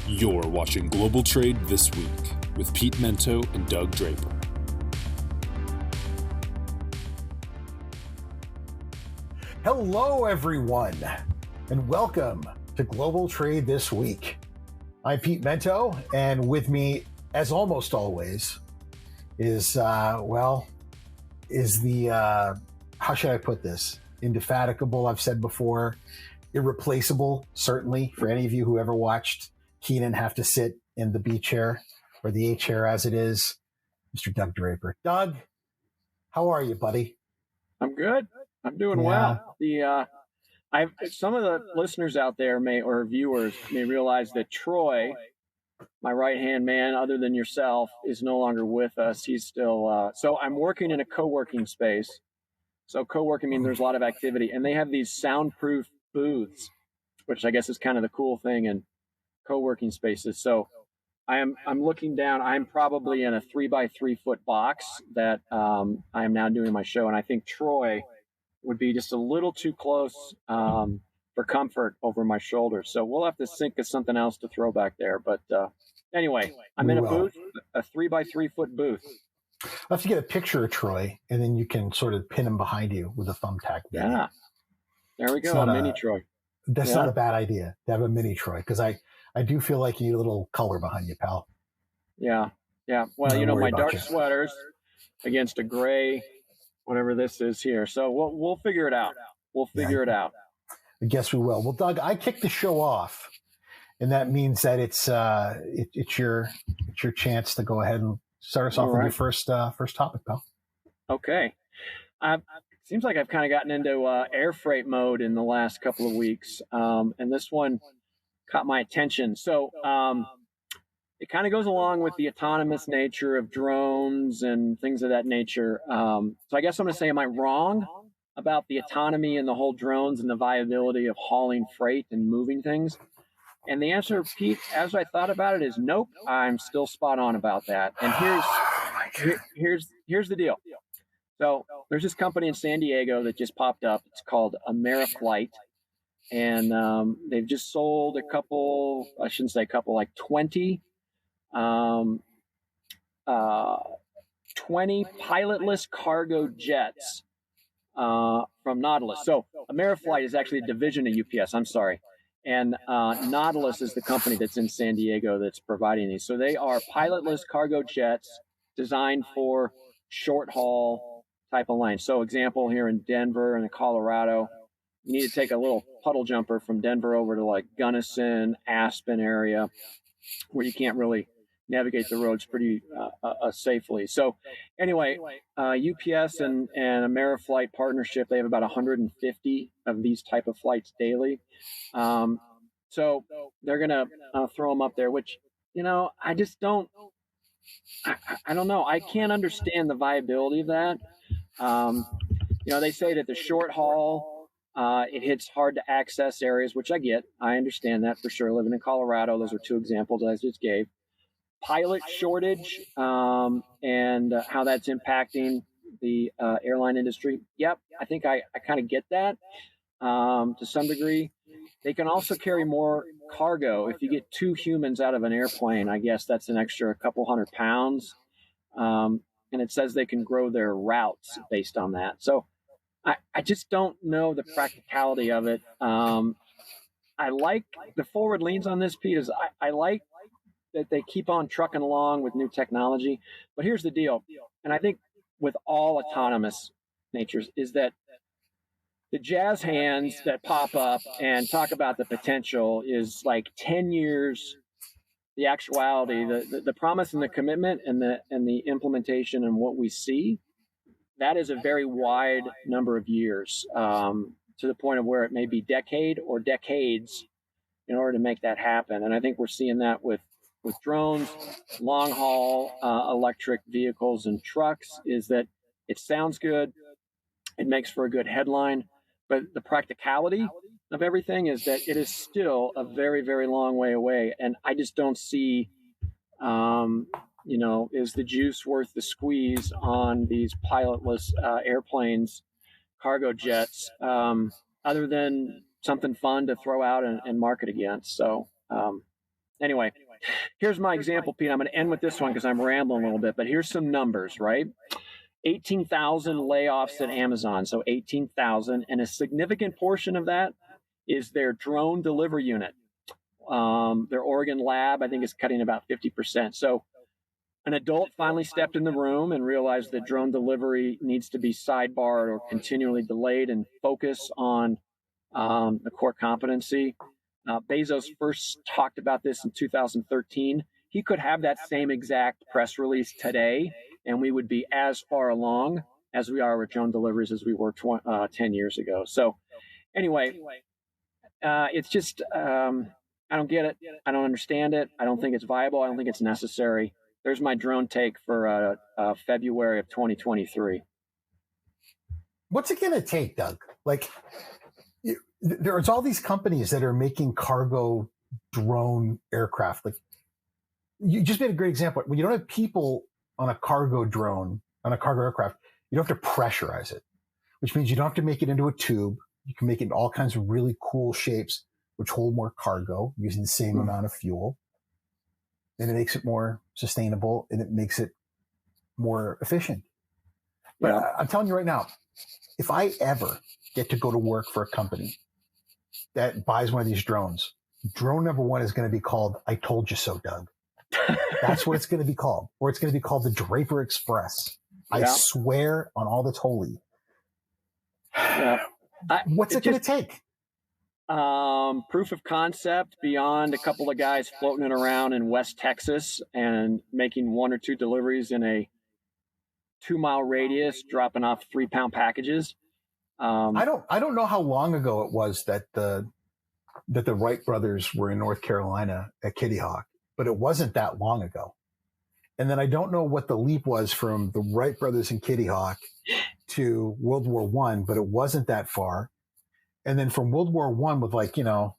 You're watching Global Trade This Week with Pete Mento and Doug Draper. Hello, everyone, and welcome to Global Trade This Week. I'm Pete Mento, and with me, as almost always, is how should I put this? Indefatigable, I've said before. Irreplaceable, certainly, for any of you who ever watched Keenan have to sit in the B chair, or the A chair as it is, Mr. Doug Draper. Doug, how are you, buddy? I'm good. I'm doing well. Some of the listeners out there or viewers may realize that Troy, my right-hand man, other than yourself, is no longer with us. He's still, so I'm working in a co-working space. So co-working means there's a lot of activity, and they have these soundproof booths, which I guess is kind of the cool thing in co-working spaces. So I'm looking down. I'm probably in a 3x3 foot box that I am now doing my show, and I think Troy would be just a little too close for comfort over my shoulder. So we'll have to think of something else to throw back there. But anyway, I'm in a booth, a 3x3 foot booth. I'll have to get a picture of Troy, and then you can sort of pin him behind you with a thumbtack. Yeah, there we go, a mini Troy. That's not a bad idea to have a mini Troy, because I do feel like you need a little color behind you, pal. Yeah. Well, my dark sweaters against a gray, whatever this is here. So we'll figure it out. We'll figure it out. I guess we will. Well, Doug, I kicked the show off, and that means that it's your chance to go ahead and start us off with your first topic, pal. Okay. Seems like I've kind of gotten into air freight mode in the last couple of weeks, and this one caught my attention. So it kind of goes along with the autonomous nature of drones and things of that nature. So I guess I'm going to say, am I wrong about the autonomy and the whole drones and the viability of hauling freight and moving things? And the answer, Pete, as I thought about it, is nope. I'm still spot on about that. And here's the deal. So there's this company in San Diego that just popped up. It's called Ameriflight. And they've just sold 20 pilotless cargo jets from Nautilus. So Ameriflight is actually a division of UPS. I'm sorry. And Nautilus is the company that's in San Diego that's providing these. So they are pilotless cargo jets designed for short haul type of lines. So example, here in Denver and in Colorado, you need to take a little puddle jumper from Denver over to like Gunnison, Aspen area, where you can't really navigate the roads pretty safely. So anyway, UPS and Ameriflight partnership, they have about 150 of these type of flights daily. So they're going to throw them up there, which, I just don't, I don't know. I can't understand the viability of that. They say that the short haul, it hits hard to access areas, which I get. I understand that for sure. Living in Colorado, those are two examples I just gave. Pilot shortage and how that's impacting the airline industry. Yep, I think I kind of get that to some degree. They can also carry more cargo. If you get two humans out of an airplane, I guess that's an extra couple 100 pounds. And it says they can grow their routes based on that. So I just don't know the practicality of it. I like the forward leans on this, Pete, is I like that they keep on trucking along with new technology. But here's the deal. And I think with all autonomous natures is that the jazz hands that pop up and talk about the potential is like 10 years. The actuality, the promise and the commitment and the implementation and what we see, that is a very wide number of years, to the point of where it may be decade or decades in order to make that happen. And I think we're seeing that with drones, long haul electric vehicles and trucks, is that it sounds good, it makes for a good headline, but the practicality of everything is that it is still a very, very long way away. And I just don't see, is the juice worth the squeeze on these pilotless airplanes, cargo jets, other than something fun to throw out and market against. So anyway, here's my example, Pete. I'm going to end with this one because I'm rambling a little bit, but here's some numbers, right? 18,000 layoffs at Amazon. So 18,000. And a significant portion of that is their drone delivery unit. Their Oregon lab, I think, is cutting about 50%. So an adult finally stepped in the room and realized that drone delivery needs to be sidebarred or continually delayed and focus on the core competency. Bezos first talked about this in 2013. He could have that same exact press release today, and we would be as far along as we are with drone deliveries as we were 10 years ago. So anyway, it's just, I don't get it. I don't understand it. I don't think it's viable. I don't think it's necessary. There's my drone take for February of 2023. What's it going to take, Doug? Like, there's all these companies that are making cargo drone aircraft. Like, you just made a great example. When you don't have people on a cargo drone, on a cargo aircraft, you don't have to pressurize it, which means you don't have to make it into a tube. You can make it in all kinds of really cool shapes, which hold more cargo using the same amount of fuel. And it makes it more sustainable and it makes it more efficient. But Yeah. I'm telling you right now, if I ever get to go to work for a company that buys one of these drones, drone number one is going to be called "I Told You So, Doug." That's what it's going to be called. Or it's going to be called the Draper Express. I swear on all that's holy. Yeah. What's it going to take? Proof of concept beyond a couple of guys floating it around in West Texas and making 1 or 2 deliveries in a 2-mile radius, dropping off 3-pound packages. I don't know how long ago it was that the Wright brothers were in North Carolina at Kitty Hawk, but it wasn't that long ago. And then I don't know what the leap was from the Wright brothers in Kitty Hawk to World War I, but it wasn't that far. And then from World War I with, like, you know,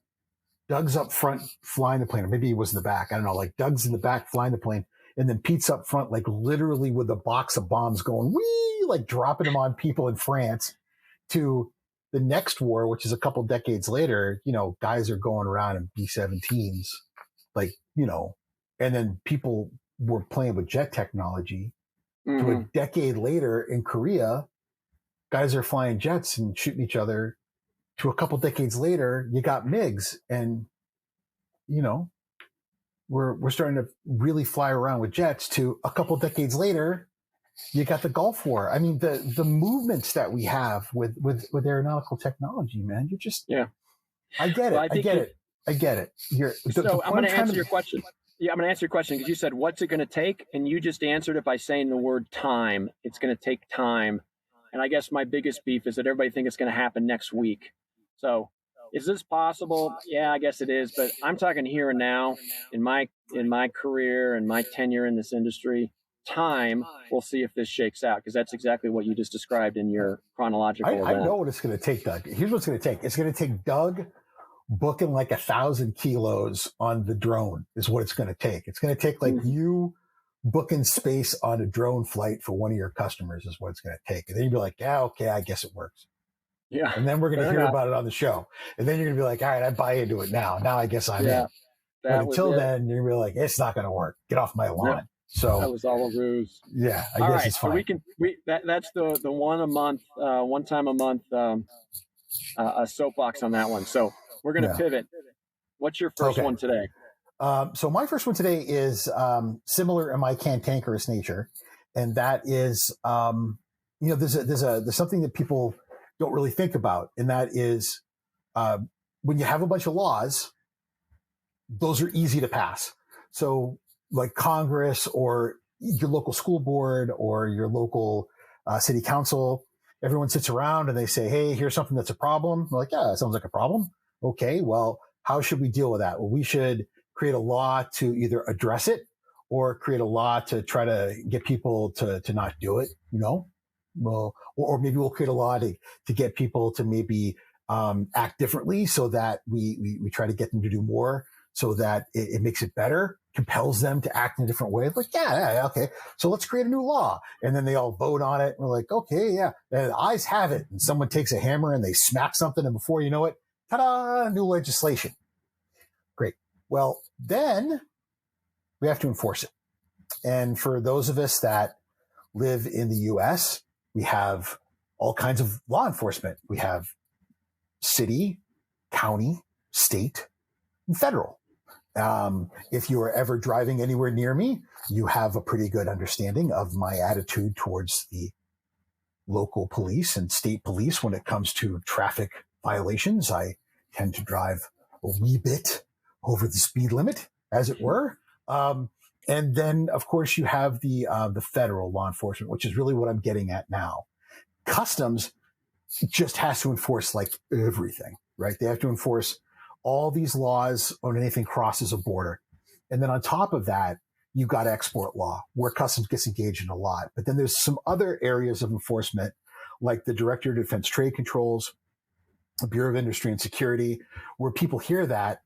Doug's up front flying the plane, or maybe he was in the back. I don't know, like Doug's in the back flying the plane. And then Pete's up front, like literally with a box of bombs going, wee, like dropping them on people in France, to the next war, which is a couple decades later. You know, guys are going around in B-17s, like, you know, and then people were playing with jet technology. To a decade later in Korea, guys are flying jets and shooting each other. To a couple decades later, you got MiGs, and, you know, we're starting to really fly around with jets. To a couple decades later, you got the Gulf War. I mean, the movements that we have with aeronautical technology, man, you just, I get it. Well, I get it. I'm going to answer your question. Yeah, I'm going to answer your question because you said, what's it going to take? And you just answered it by saying the word time. It's going to take time. And I guess my biggest beef is that everybody thinks it's going to happen next week. So is this possible? Yeah, I guess it is. But I'm talking here and now in my career and my tenure in this industry. Time, we'll see if this shakes out, because that's exactly what you just described in your chronological I know what it's going to take, Doug. Here's what it's going to take. It's going to take Doug booking like 1,000 kilos on the drone is what it's going to take. It's going to take like you booking space on a drone flight for one of your customers is what it's going to take. And then you'll be like, yeah, okay, I guess it works. Yeah. And then we're going to hear about it on the show. And then you're going to be like, all right, I buy into it now. Now I guess I'm in. But until then, you're going to be like, it's not going to work. Get off my lawn. Yeah. So that was all a ruse. Yeah, I guess it's fine. So that's the one time a month a soapbox on that one. So we're going to pivot. What's your first one today? So my first one today is similar in my cantankerous nature, and that is, you know, there's something that people don't really think about, and that is when you have a bunch of laws, those are easy to pass. So like Congress or your local school board or your local city council, everyone sits around and they say, hey, here's something that's a problem. We're like, yeah, that sounds like a problem. Okay, well, how should we deal with that? Well, we should create a law to either address it or create a law to try to get people to not do it, you know? Well, or maybe we'll create a law to get people to maybe act differently so that we try to get them to do more so that it makes it better, compels them to act in a different way. Like, yeah, okay. So let's create a new law. And then they all vote on it. And we're like, okay, yeah. And the ayes have it. And someone takes a hammer and they smack something. And before you know it, ta-da, new legislation. Great. Well, then we have to enforce it. And for those of us that live in the US, we have all kinds of law enforcement. We have city, county, state, and federal. If you are ever driving anywhere near me, you have a pretty good understanding of my attitude towards the local police and state police when it comes to traffic violations. I tend to drive a wee bit over the speed limit, as it were. And then, of course, you have the federal law enforcement, which is really what I'm getting at now. Customs just has to enforce like everything, right? They have to enforce all these laws when anything crosses a border. And then on top of that, you've got export law, where customs gets engaged in a lot. But then there's some other areas of enforcement, like the Director of Defense Trade Controls, the Bureau of Industry and Security, where people hear that,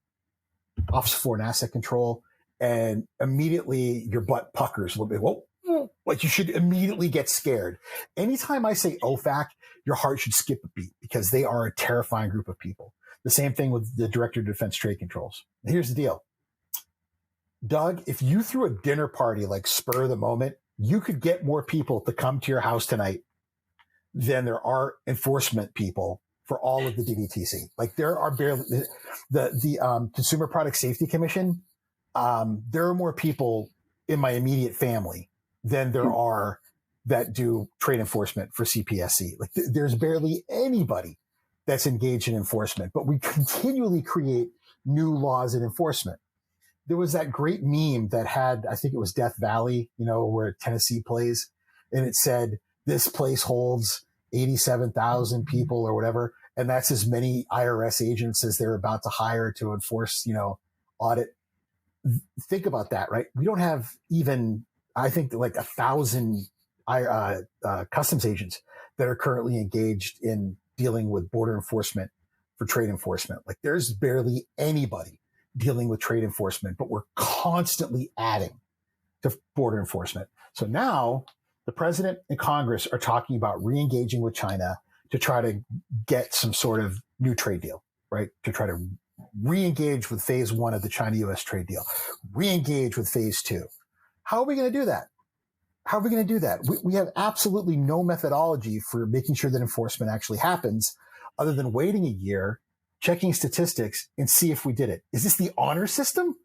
Office of Foreign Asset Control, and immediately your butt puckers a little bit. Whoa, like you should immediately get scared. Anytime I say OFAC, your heart should skip a beat because they are a terrifying group of people. The same thing with the Director of Defense Trade Controls. Here's the deal. Doug, if you threw a dinner party like spur of the moment, you could get more people to come to your house tonight than there are enforcement people for all of the DDTC. Like there are barely the Consumer Product Safety Commission. There are more people in my immediate family than there are that do trade enforcement for CPSC. Like there's barely anybody that's engaged in enforcement, but we continually create new laws and enforcement. There was that great meme that had, I think it was Death Valley, where Tennessee plays, and it said, this place holds 87,000 people or whatever. And that's as many IRS agents as they're about to hire to enforce, audit. Think about that, right? We don't have even, I think, like 1,000 customs agents that are currently engaged in dealing with border enforcement for trade enforcement. Like there's barely anybody dealing with trade enforcement, but we're constantly adding to border enforcement. So now the president and Congress are talking about re-engaging with China to try to get some sort of new trade deal, right? To try to re-engage with phase one of the China-US trade deal, re-engage with phase two. How are we going to do that? How are we going to do that? We have absolutely no methodology for making sure that enforcement actually happens other than waiting a year, checking statistics, and see if we did it. Is this the honor system?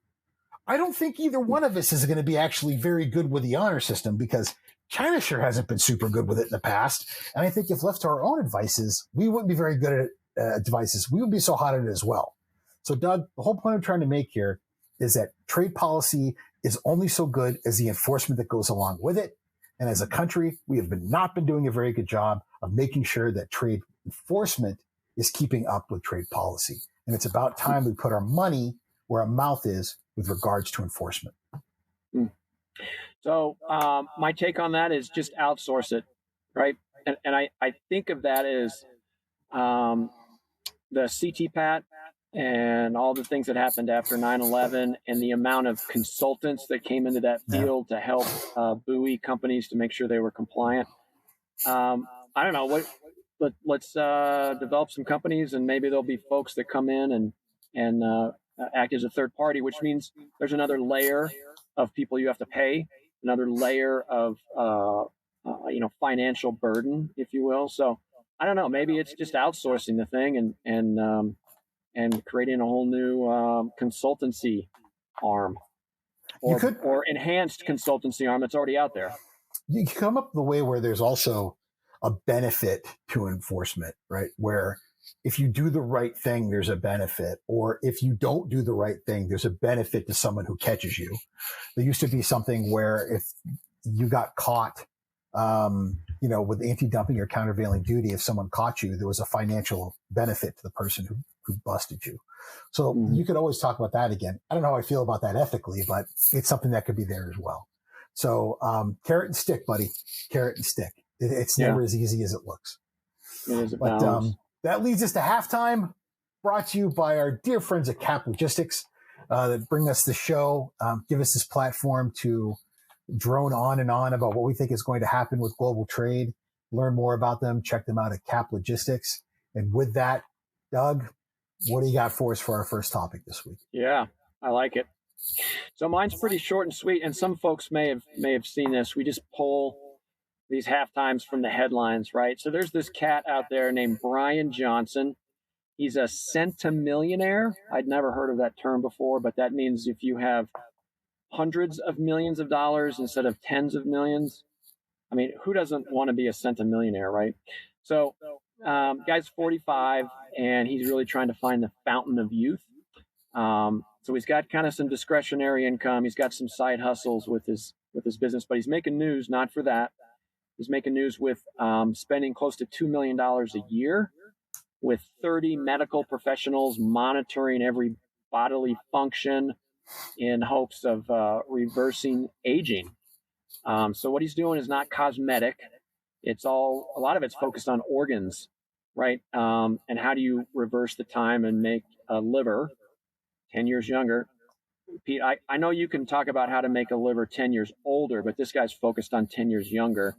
I don't think either one of us is going to be actually very good with the honor system because China sure hasn't been super good with it in the past. And I think if left to our own devices, we wouldn't be very good at devices. We would be so hot at it as well. So, Doug, the whole point I'm trying to make here is that trade policy is only so good as the enforcement that goes along with it. And as a country, we have not been doing a very good job of making sure that trade enforcement is keeping up with trade policy. And it's about time we put our money where our mouth is with regards to enforcement. So my take on that is just outsource it, right? And I think of that as the CTPAT and all the things that happened after 9/11 and the amount of consultants that came into that field to help buoy companies to make sure they were compliant. I don't know, let's develop some companies and maybe there'll be folks that come in and act as a third party, which means there's another layer of people you have to pay, another layer of financial burden, if you will. So I don't know, maybe it's just outsourcing the thing and creating a whole new consultancy arm or enhanced consultancy arm that's already out there. You can come up with a way where there's also a benefit to enforcement, right? Where if you do the right thing, there's a benefit, or if you don't do the right thing, there's a benefit to someone who catches you. There used to be something where if you got caught, with anti-dumping or countervailing duty, if someone caught you, there was a financial benefit to the person who busted you. So you could always talk about that again. I don't know how I feel about that ethically, but it's something that could be there as well. So carrot and stick, buddy, carrot and stick. It's never as easy as it looks. It is a but balance. That leads us to halftime, brought to you by our dear friends at Cap Logistics that bring us the show, give us this platform to drone on and on about what we think is going to happen with global trade. Learn more about them. Check them out at Cap Logistics. And with that, Doug, what do you got for us for our first topic this week? Yeah. I like it. So mine's pretty short and sweet, and some folks may have seen this. We just pull these half times from the headlines, right? So there's this cat out there named Brian Johnson. He's a centimillionaire. I'd never heard of that term before, but that means if you have hundreds of millions of dollars instead of tens of millions. I mean, who doesn't want to be a centimillionaire, right? So, guy's 45, and he's really trying to find the fountain of youth. So he's got kind of some discretionary income. He's got some side hustles with his business, but he's making news not for that. He's making news with spending close to $2 million a year with 30 medical professionals monitoring every bodily function in hopes of reversing aging. So what he's doing is not cosmetic. A lot of it's focused on organs, right? And how do you reverse the time and make a liver 10 years younger? Pete, I know you can talk about how to make a liver 10 years older, but this guy's focused on 10 years younger.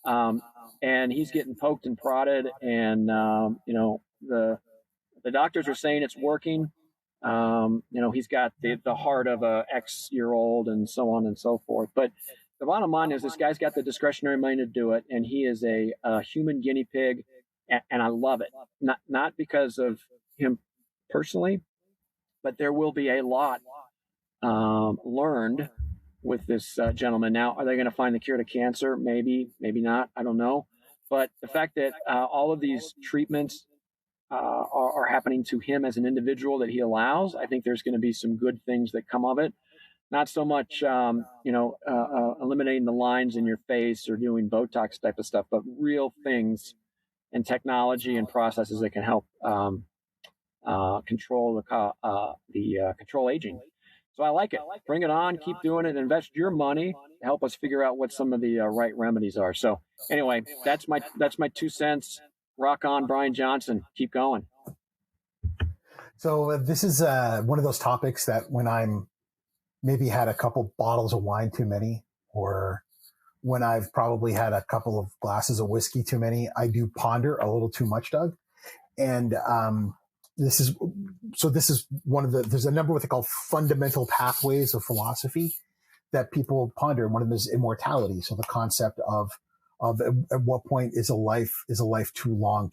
And he's getting poked and prodded, and the doctors are saying it's working. He's got the heart of a X-year-old and so on and so forth. But the bottom line is this guy's got the discretionary money to do it, and he is a human guinea pig, and I love it. Not because of him personally, but there will be a lot learned with this gentleman. Now, are they going to find the cure to cancer? Maybe, maybe not. I don't know. But the fact that all of these treatments are happening to him as an individual that he allows, I think there's going to be some good things that come of it. Not so much, eliminating the lines in your face or doing Botox type of stuff, but real things and technology and processes that can help control control aging. So I like it. Bring it on. Keep doing it. Invest your money to help us figure out what some of the right remedies are. So anyway, that's my 2 cents. Rock on, Brian Johnson. Keep going. So this is one of those topics that when I'm maybe had a couple bottles of wine too many, or when I've probably had a couple of glasses of whiskey too many, I do ponder a little too much, Doug. And this is one of there's a number of what they call fundamental pathways of philosophy that people ponder. One of them is immortality. So the concept of at what point is a life too long?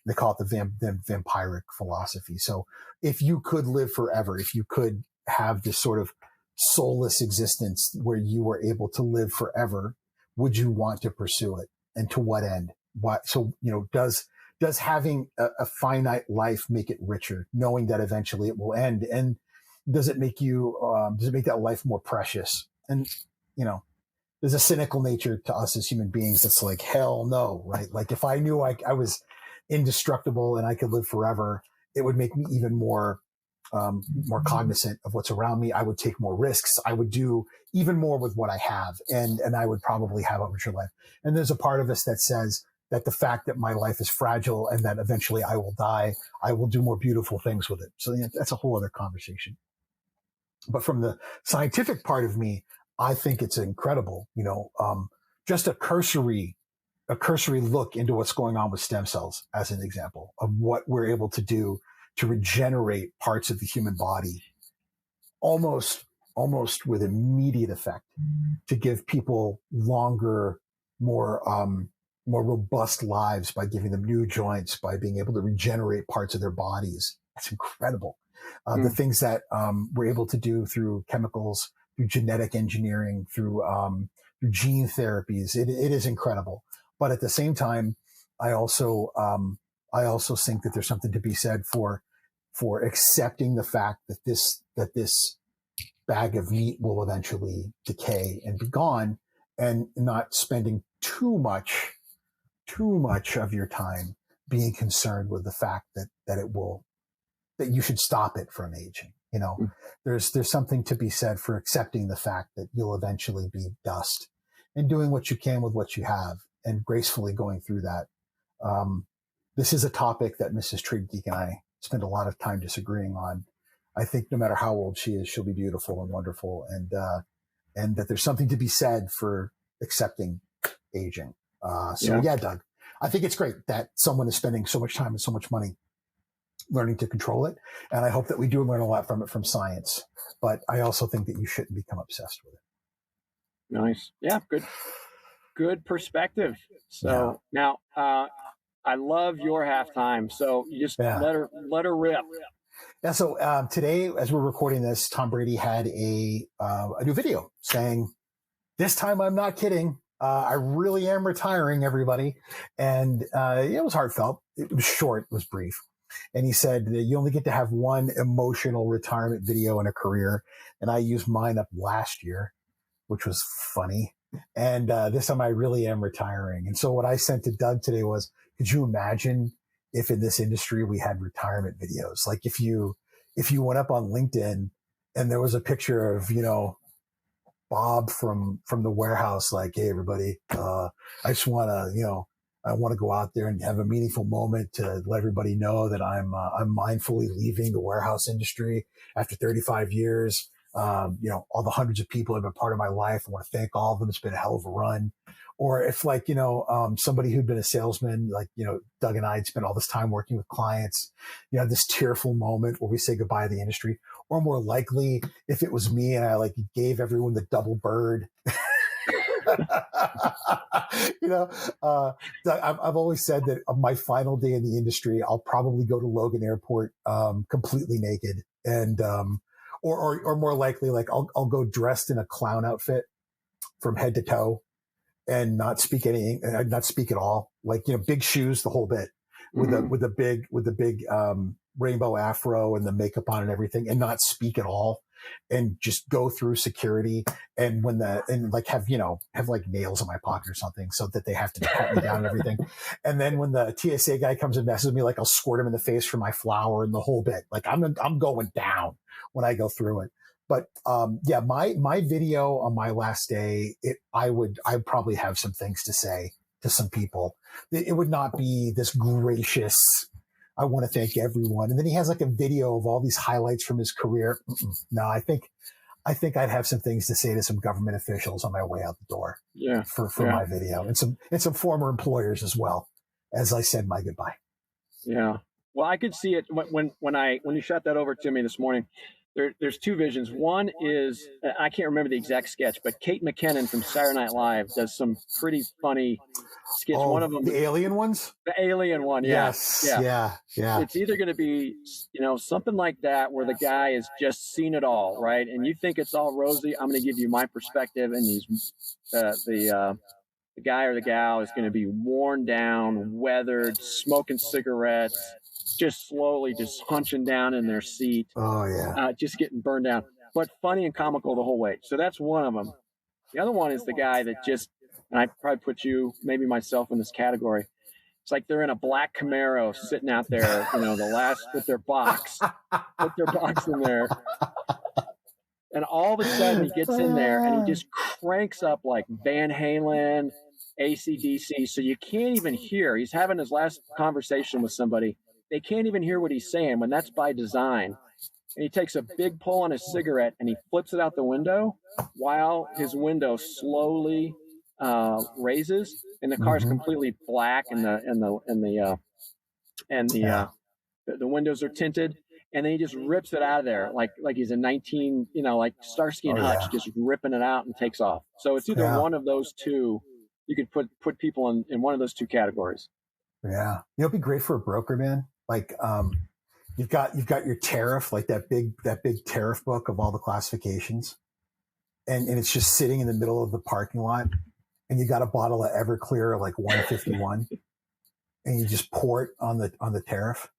They call it the vampiric philosophy. So if you could live forever, if you could have this sort of soulless existence where you were able to live forever, would you want to pursue it? And to what end? Does having a finite life make it richer, knowing that eventually it will end? And does it make that life more precious? And, there's a cynical nature to us as human beings that's like, hell no, right? Like if I knew I was indestructible and I could live forever, it would make me even more cognizant of what's around me. I would take more risks. I would do even more with what I have, and I would probably have a richer life. And there's a part of us that says that the fact that my life is fragile and that eventually I will die, I will do more beautiful things with it. So that's a whole other conversation. But from the scientific part of me, I think it's incredible, just a cursory look into what's going on with stem cells as an example of what we're able to do to regenerate parts of the human body almost with immediate effect, to give people longer, more robust lives by giving them new joints, by being able to regenerate parts of their bodies. That's incredible. The things that we're able to do through chemicals, through genetic engineering, through gene therapies, it is incredible. But at the same time, I also think that there's something to be said for accepting the fact that this bag of meat will eventually decay and be gone, and not spending too much of your time being concerned with the fact that you should stop it from aging. There's something to be said for accepting the fact that you'll eventually be dust, and doing what you can with what you have and gracefully going through that. This is a topic that Mrs. Trade Geek and I spend a lot of time disagreeing on. I think no matter how old she is, she'll be beautiful and wonderful, and that there's something to be said for accepting aging. Yeah, Doug, I think it's great that someone is spending so much time and so much money learning to control it. And I hope that we do learn a lot from it, from science. But I also think that you shouldn't become obsessed with it. Nice. Yeah, good perspective. So now I love your halftime. So you just let her rip. Yeah. So today, as we're recording this, Tom Brady had a new video saying, "This time I'm not kidding. I really am retiring, everybody." And it was heartfelt. It was short. It was brief. And he said that you only get to have one emotional retirement video in a career. And I used mine up last year, which was funny. And this time I really am retiring. And so what I sent to Doug today was, could you imagine if in this industry we had retirement videos? Like if you went up on LinkedIn and there was a picture of, Bob from the warehouse, like, "Hey, everybody, I just want to, I want to go out there and have a meaningful moment to let everybody know that I'm mindfully leaving the warehouse industry after 35 years. All the hundreds of people that have been part of my life. I want to thank all of them. It's been a hell of a run." Or if somebody who'd been a salesman, like, Doug and I had spent all this time working with clients, this tearful moment where we say goodbye to the industry. Or more likely, if it was me and I gave everyone the double bird. I've always said that on my final day in the industry, I'll probably go to Logan Airport completely naked, and or more likely, I'll go dressed in a clown outfit from head to toe and not speak at all. Big shoes, the whole bit, with the big rainbow afro and the makeup on and everything, and not speak at all, and just go through security. And have nails in my pocket or something so that they have to pat me down and everything. And then when the TSA guy comes and messes with me, I'll squirt him in the face for my flower and the whole bit. I'm going down when I go through it. But my video on my last day, I'd probably have some things to say to some people. It would not be this gracious, "I want to thank everyone." And then he has a video of all these highlights from his career. No, I think I'd have some things to say to some government officials on my way out the door. Yeah. For my video, and some former employers as well, as I said my goodbye. Yeah. Well, I could see it when you shot that over to me this morning. There's two visions. One is, I can't remember the exact sketch, but Kate McKinnon from Saturday Night Live does some pretty funny skits. Oh, one of them, the alien ones. The alien one, yeah. Yes, yeah. It's either going to be, something like that where the guy has just seen it all, right? And you think it's all rosy. I'm going to give you my perspective, and the guy or the gal is going to be worn down, weathered, smoking cigarettes, just slowly just hunching down in their seat. Oh yeah. Just getting burned down, but funny and comical the whole way. So that's one of them. The other one is the guy that just, and I probably put you, maybe myself, in this category. It's like they're in a black Camaro sitting out there, the last with their box, put their box in there. And all of a sudden he gets in there and he just cranks up like Van Halen, AC/DC. So you can't even hear. He's having his last conversation with somebody. They can't even hear what he's saying, when that's by design. And he takes a big pull on his cigarette and he flips it out the window while his window slowly raises, and the car is completely black, and the windows are tinted. And then he just rips it out of there like he's a 19, like Starsky and Hutch, just ripping it out and takes off. So it's either one of those two. You could put people in one of those two categories. Yeah, it'd be great for a broker, man. You've got your tariff, like that big tariff book of all the classifications, and it's just sitting in the middle of the parking lot, and you got a bottle of Everclear, like 151, and you just pour it on the tariff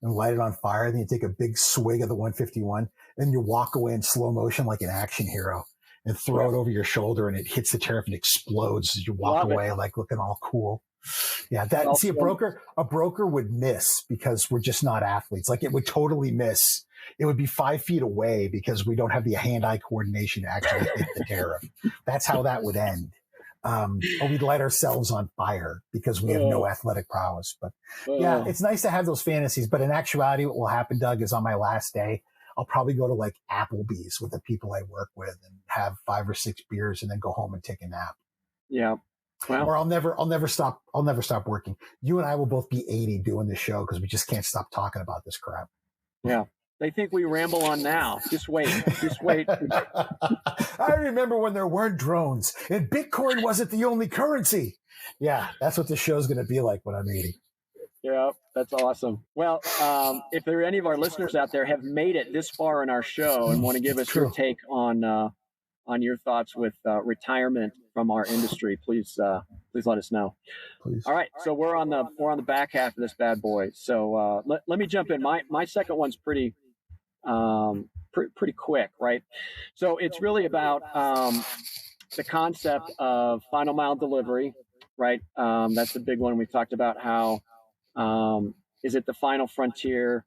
and light it on fire. Then you take a big swig of the 151, and you walk away in slow motion like an action hero, and throw it over your shoulder, and it hits the tariff and explodes as you walk away, looking all cool. Yeah, a broker would miss, because we're just not athletes. It would totally miss. It would be 5 feet away because we don't have the hand-eye coordination to actually hit the tariff. That's how that would end. Or we'd light ourselves on fire because we have no athletic prowess. But yeah, it's nice to have those fantasies. But in actuality, what will happen, Doug, is on my last day, I'll probably go to Applebee's with the people I work with and have 5 or 6 beers and then go home and take a nap. Yeah. Well, Or I'll never stop working. You and I will both be 80 doing this show because we just can't stop talking about this crap. yeah. They think we ramble on now. Just wait. I remember when there weren't drones and Bitcoin wasn't the only currency. Yeah, that's what this show's going to be like when I'm 80. Yeah, that's awesome. Well, if there are any of our listeners out there have made it this far in our show and want to give us your take on your thoughts with retirement from our industry, please let us know. Please. All right, so we're on the back half of this bad boy. So let me jump in. My second one's pretty quick, right? So it's really about the concept of final mile delivery, right? That's a big one. We've talked about how is it the final frontier?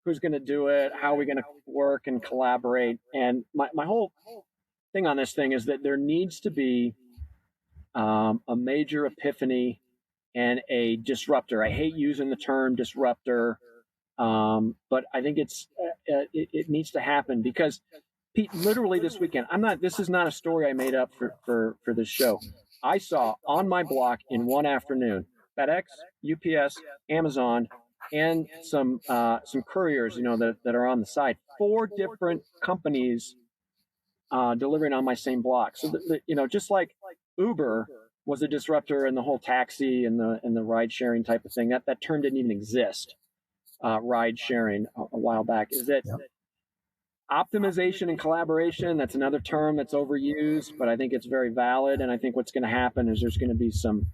Who's going to do it? How are we going to work and collaborate? And my whole thing on this thing is that there needs to be a major epiphany and a disruptor. I hate using the term disruptor, but I think it needs to happen because Pete, literally this weekend, this is not a story I made up for this show. I saw on my block in one afternoon, FedEx, UPS, Amazon, and some couriers, that are on the side. 4 different companies delivering on my same block. So just like Uber was a disruptor in the whole taxi and the ride sharing type of thing, that term didn't even exist. Ride sharing a while back. Is that optimization and collaboration? That's another term that's overused, but I think it's very valid. And I think what's going to happen is there's going to be some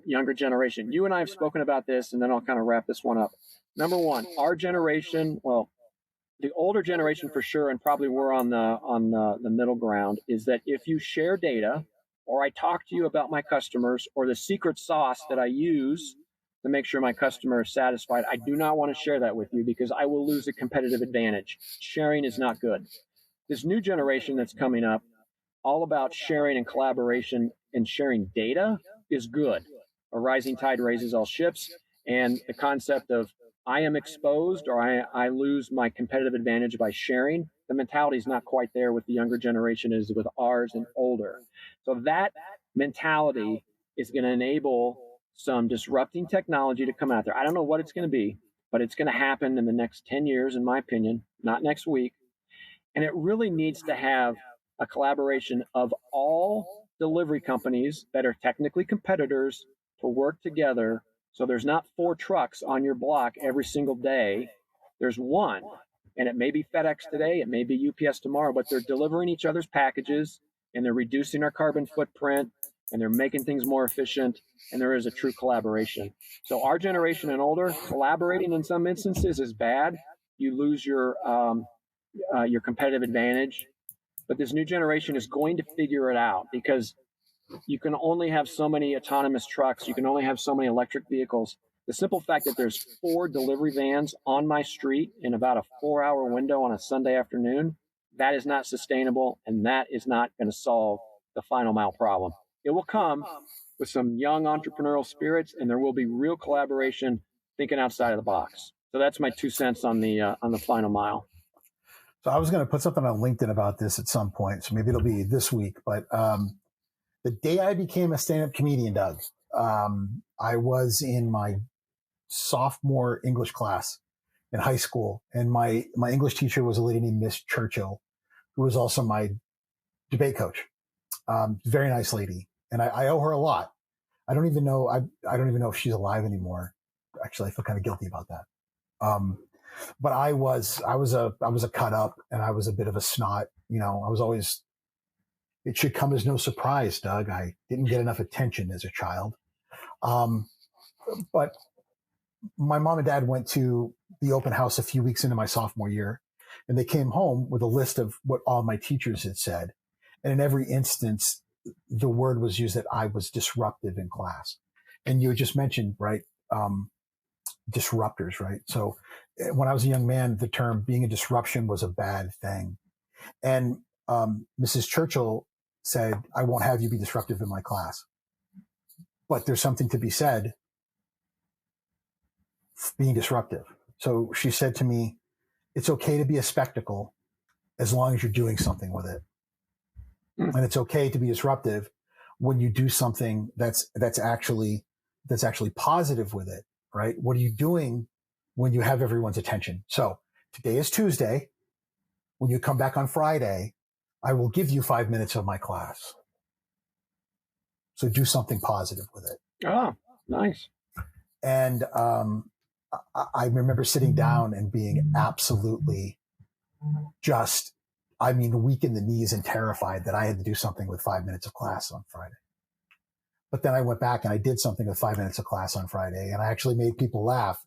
younger generation. You and I have spoken about this, and then I'll kind of wrap this one up. Number one, our generation, well, the older generation for sure, and probably we're on the middle ground, is that if you share data, or I talk to you about my customers, or the secret sauce that I use to make sure my customer is satisfied, I do not want to share that with you because I will lose a competitive advantage. Sharing is not good. This new generation that's coming up, all about sharing and collaboration and sharing data, is good. A rising tide raises all ships, and the concept of I am exposed or I lose my competitive advantage by sharing, the mentality is not quite there with the younger generation as with ours and older. So that mentality is going to enable some disrupting technology to come out there. I don't know what it's going to be, but it's going to happen in the next 10 years, in my opinion, not next week. And it really needs to have a collaboration of all delivery companies that are technically competitors to work together. So there's not 4 trucks on your block every single day. There's one, and it may be FedEx today, it may be UPS tomorrow, but they're delivering each other's packages and they're reducing our carbon footprint and they're making things more efficient, and there is a true collaboration. So our generation and older, collaborating in some instances is bad. You lose your competitive advantage. But this new generation is going to figure it out because you can only have so many autonomous trucks. You can only have so many electric vehicles. The simple fact that there's 4 delivery vans on my street in about a 4-hour window on a Sunday afternoon, that is not sustainable, and that is not going to solve the final mile problem. It will come with some young entrepreneurial spirits, and there will be real collaboration, thinking outside of the box. So that's my 2 cents on the final mile. So I was going to put something on LinkedIn about this at some point, so maybe it'll be this week. But the day I became a stand-up comedian, Doug, I was in my sophomore English class in high school, and my English teacher was a lady named Miss Churchill, who was also my debate coach. Very nice lady, and I owe her a lot. I don't even know if she's alive anymore. Actually, I feel kind of guilty about that. But I was a cut up, and I was a bit of a snot. I was always. It should come as no surprise, Doug. I didn't get enough attention as a child. But my mom and dad went to the open house a few weeks into my sophomore year, and they came home with a list of what all my teachers had said. And in every instance, the word was used that I was disruptive in class. And you had just mentioned, right, disruptors, right? So when I was a young man, the term being a disruption was a bad thing. And Mrs. Churchill said, I won't have you be disruptive in my class. But there's something to be said being disruptive. So she said to me, it's okay to be a spectacle as long as you're doing something with it. And it's okay to be disruptive when you do something that's actually positive with it, right? What are you doing when you have everyone's attention? So today is Tuesday. When you come back on Friday, I will give you 5 minutes of my class. So do something positive with it. Oh, nice. And I remember sitting down and being absolutely just, weak in the knees and terrified that I had to do something with 5 minutes of class on Friday. But then I went back and I did something with 5 minutes of class on Friday, and I actually made people laugh,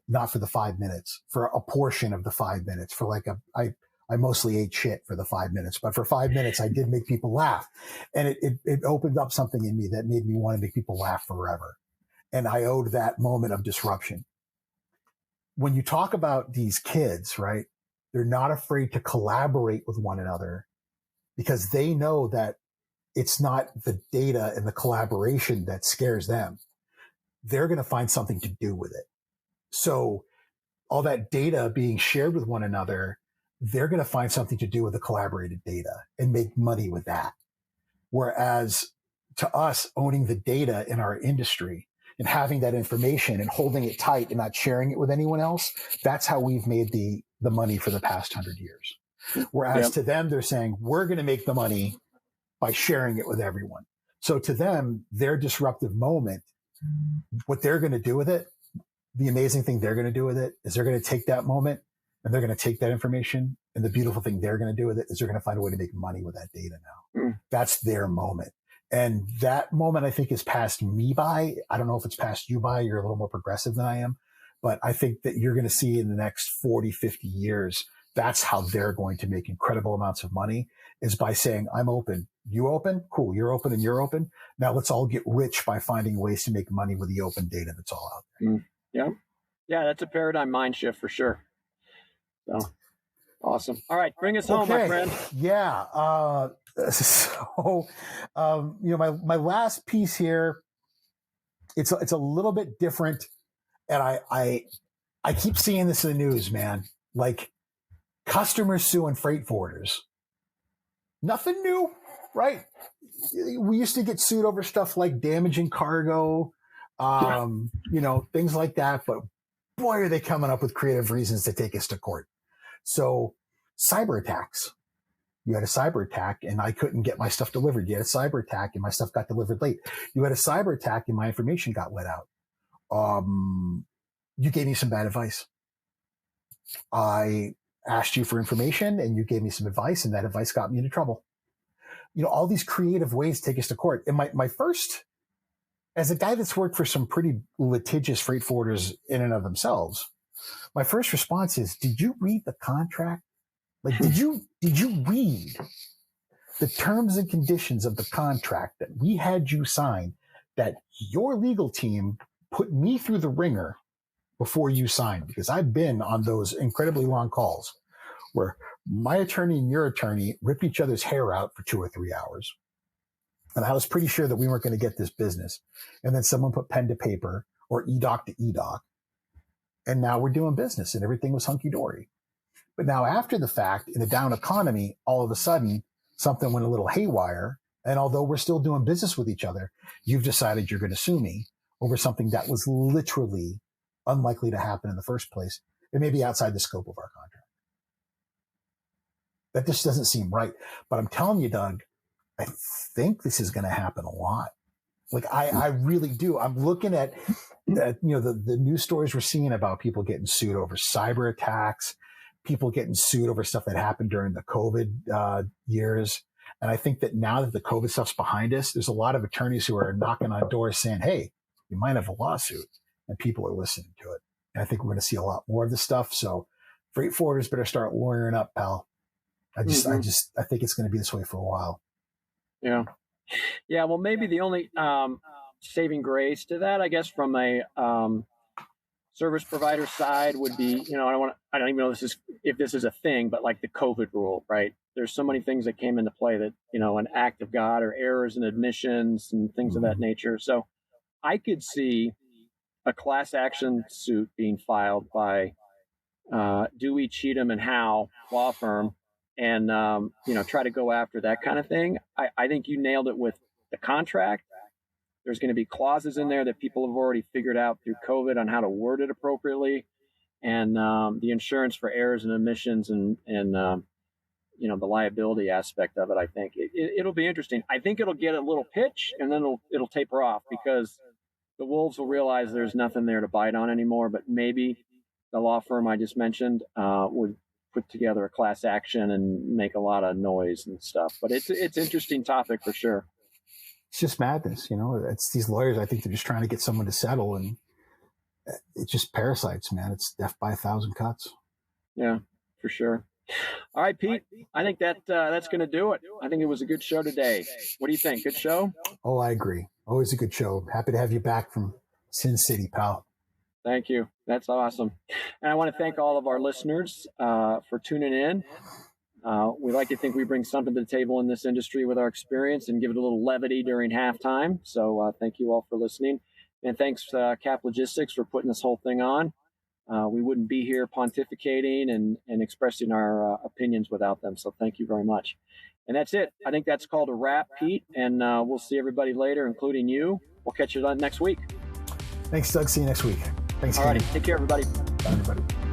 not for the 5 minutes, for a portion of the 5 minutes, for like I mostly ate shit for the 5 minutes, but for 5 minutes, I did make people laugh. And it opened up something in me that made me want to make people laugh forever. And I owed that moment of disruption. When you talk about these kids, right, they're not afraid to collaborate with one another because they know that it's not the data and the collaboration that scares them. They're going to find something to do with it. So all that data being shared with one another, they're going to find something to do with the collaborated data and make money with that. Whereas to us, owning the data in our industry and having that information and holding it tight and not sharing it with anyone else, that's how we've made the money for the past 100 years. Whereas to them, they're saying, we're going to make the money by sharing it with everyone. So to them, their disruptive moment, what they're going to do with it, the amazing thing they're going to do with it is they're going to take that moment and they're going to take that information. And the beautiful thing they're going to do with it is they're going to find a way to make money with that data now. That's their moment. And that moment, I think, has passed me by. I don't know if it's passed you by. You're a little more progressive than I am. But I think that you're going to see in the next 40, 50 years, that's how they're going to make incredible amounts of money, is by saying, I'm open. You open? Cool. You're open and you're open. Now let's all get rich by finding ways to make money with the open data that's all out there. Yeah, that's a paradigm mind shift for sure. So awesome. All right, bring us home, my friend. Yeah. My last piece here, it's a little bit different, and I keep seeing this in the news, man. Like customers suing freight forwarders. Nothing new, right? We used to get sued over stuff like damaging cargo, things like that. But boy, are they coming up with creative reasons to take us to court. So cyber attacks. You had a cyber attack and I couldn't get my stuff delivered. You had a cyber attack and my stuff got delivered late. You had a cyber attack and my information got let out. You gave me some bad advice. I asked you for information and you gave me some advice, and that advice got me into trouble. All these creative ways take us to court. And my first, as a guy that's worked for some pretty litigious freight forwarders in and of themselves, my first response is, did you read the contract? Like, did you read the terms and conditions of the contract that we had you sign, that your legal team put me through the ringer before you signed? Because I've been on those incredibly long calls where my attorney and your attorney rip each other's hair out for 2 or 3 hours. And I was pretty sure that we weren't going to get this business. And then someone put pen to paper or e-doc to e-doc. And now we're doing business and everything was hunky-dory. But now after the fact, in a down economy, all of a sudden, something went a little haywire. And although we're still doing business with each other, you've decided you're going to sue me over something that was literally unlikely to happen in the first place. It may be outside the scope of our contract. That just doesn't seem right. But I'm telling you, Doug, I think this is going to happen a lot. Like, I really do. I'm looking at the news stories we're seeing about people getting sued over cyber attacks, people getting sued over stuff that happened during the COVID years. And I think that now that the COVID stuff's behind us, there's a lot of attorneys who are knocking on doors saying, hey, you might have a lawsuit, and people are listening to it. And I think we're going to see a lot more of this stuff. So freight forwarders better start lawyering up, pal. I think it's going to be this way for a while. Yeah. Yeah. Well, maybe the only saving grace to that, I guess, from a service provider side would be, I don't even know if this is a thing, but like the COVID rule, right? There's so many things that came into play that, an act of God or errors and admissions and things of that nature. So I could see a class action suit being filed by Dewey, Cheatham, and Howe law firm, and try to go after that kind of thing. I think you nailed it with the contract. There's going to be clauses in there that people have already figured out through COVID on how to word it appropriately, and the insurance for errors and omissions and the liability aspect of it. I think it'll be interesting. I think it'll get a little pitch, and then it'll taper off because the wolves will realize there's nothing there to bite on anymore. But maybe the law firm I just mentioned would put together a class action and make a lot of noise and stuff. But it's interesting topic for sure. It's just madness, it's these lawyers. I think they're just trying to get someone to settle, and it's just parasites, man. It's death by 1,000 cuts. Yeah, for sure. All right, Pete, I think that's going to do it. I think it was a good show today. What do you think? Good show? Oh, I agree. Always a good show. Happy to have you back from Sin City, pal. Thank you. That's awesome. And I want to thank all of our listeners for tuning in. We like to think we bring something to the table in this industry with our experience and give it a little levity during halftime. So thank you all for listening. And thanks, Cap Logistics, for putting this whole thing on. We wouldn't be here pontificating and expressing our opinions without them. So thank you very much. And that's it. I think that's called a wrap, Pete. And we'll see everybody later, including you. We'll catch you next week. Thanks, Doug. See you next week. Thanks, all righty. Take care, everybody. Bye, everybody.